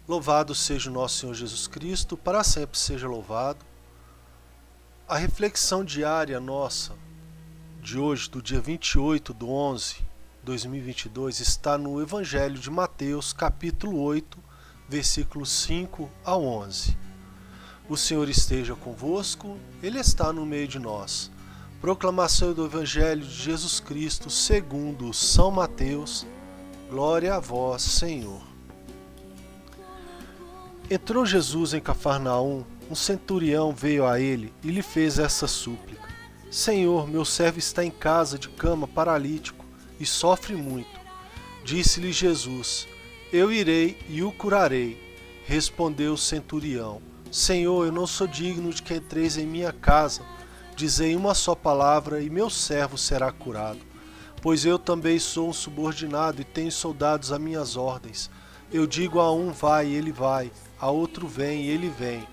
Louvado seja o nosso Senhor Jesus Cristo, para sempre seja louvado. A reflexão diária nossa de hoje, do dia 28/11/2022, está no Evangelho de Mateus, capítulo 8, versículos 5 a 11. O Senhor esteja convosco, Ele está no meio de nós. Proclamação do Evangelho de Jesus Cristo segundo São Mateus. Glória a vós, Senhor. Entrou Jesus em Cafarnaum, um centurião veio a ele e lhe fez essa súplica: Senhor, meu servo está em casa de cama, paralítico, e sofre muito. Disse-lhe Jesus: Eu irei e o curarei. Respondeu o centurião: Senhor, eu não sou digno de que entreis em minha casa. Dizei uma só palavra e meu servo será curado. Pois eu também sou um subordinado e tenho soldados a minhas ordens. Eu digo a um vai, ele vai, a outro vem, ele vem.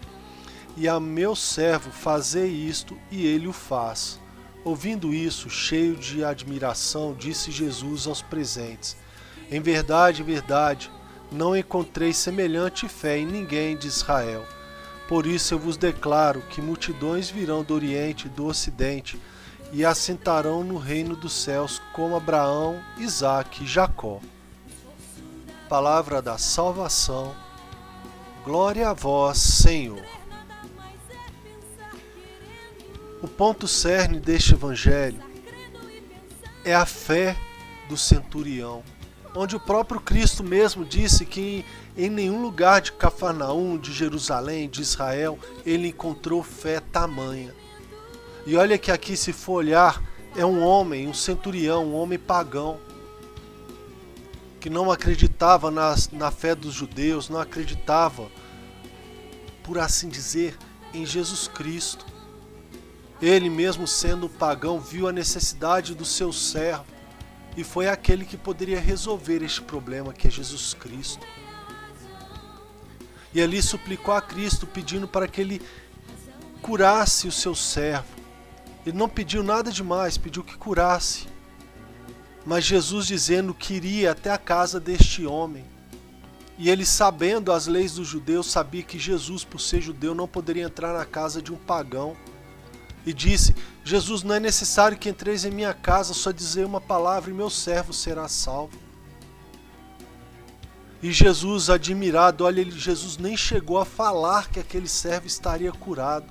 E a meu servo fazei isto, e ele o faz. Ouvindo isso, cheio de admiração, disse Jesus aos presentes: Em verdade, não encontrei semelhante fé em ninguém de Israel. Por isso eu vos declaro que multidões virão do Oriente e do Ocidente e assentarão no reino dos céus, como Abraão, Isaque e Jacó. Palavra da salvação. Glória a vós, Senhor. O ponto cerne deste evangelho é a fé do centurião, onde o próprio Cristo mesmo disse que em nenhum lugar de Cafarnaum, de Jerusalém, de Israel, ele encontrou fé tamanha. E olha que aqui, se for olhar, é um homem, um centurião, um homem pagão, que não acreditava na fé dos judeus, não acreditava, por assim dizer, em Jesus Cristo. Ele mesmo sendo pagão, viu a necessidade do seu servo e foi aquele que poderia resolver este problema, que é Jesus Cristo. E ali suplicou a Cristo, pedindo para que ele curasse o seu servo. Ele não pediu nada demais, pediu que curasse. Mas Jesus dizendo que iria até a casa deste homem. E ele, sabendo as leis dos judeus, sabia que Jesus, por ser judeu, não poderia entrar na casa de um pagão. E disse: Jesus, não é necessário que entreis em minha casa, só dizer uma palavra e meu servo será salvo. E Jesus, admirado, olha, Jesus nem chegou a falar que aquele servo estaria curado.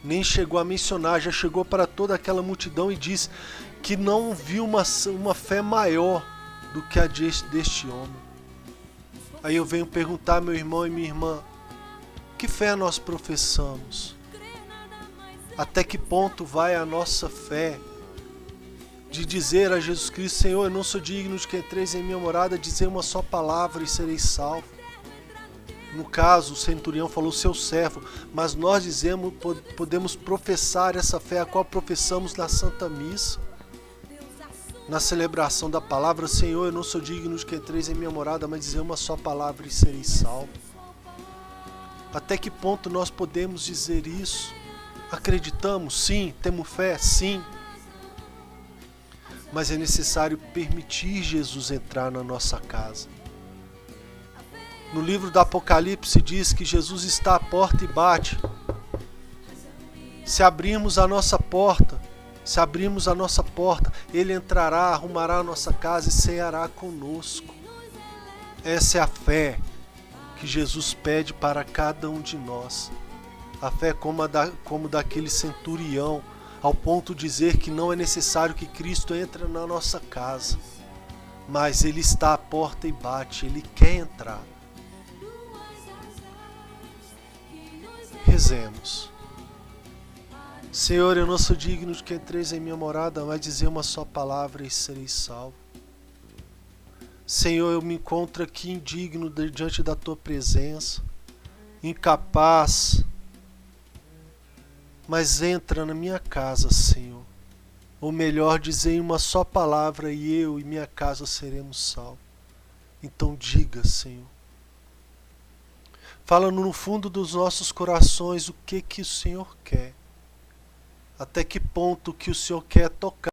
Nem chegou a mencionar, já chegou para toda aquela multidão e disse que não viu uma fé maior do que a deste homem. Aí eu venho perguntar, meu irmão e minha irmã, que fé nós professamos? Até que ponto vai a nossa fé de dizer a Jesus Cristo: Senhor, eu não sou digno de que entreis em minha morada, dizer uma só palavra e serei salvo? No caso, o centurião falou seu servo, mas nós podemos professar essa fé a qual professamos na Santa Missa, na celebração da palavra: Senhor, eu não sou digno de que entreis em minha morada, mas dizer uma só palavra e serei salvo. Até que ponto nós podemos dizer isso? Acreditamos? Sim. Temos fé? Sim. Mas é necessário permitir Jesus entrar na nossa casa. No livro do Apocalipse diz que Jesus está à porta e bate. Se abrirmos a nossa porta, Ele entrará, arrumará a nossa casa e ceará conosco. Essa é a fé que Jesus pede para cada um de nós. A fé como daquele centurião, ao ponto de dizer que não é necessário que Cristo entre na nossa casa, mas Ele está à porta e bate, Ele quer entrar. Rezemos. Senhor, eu não sou digno de que entreis em minha morada, mas dizer uma só palavra e serei salvo. Senhor, eu me encontro aqui indigno diante da Tua presença, incapaz, mas entra na minha casa, Senhor. Ou melhor, dizer uma só palavra e eu e minha casa seremos salvos. Então diga, Senhor. Fala no fundo dos nossos corações o que o Senhor quer. Até que ponto que o Senhor quer tocar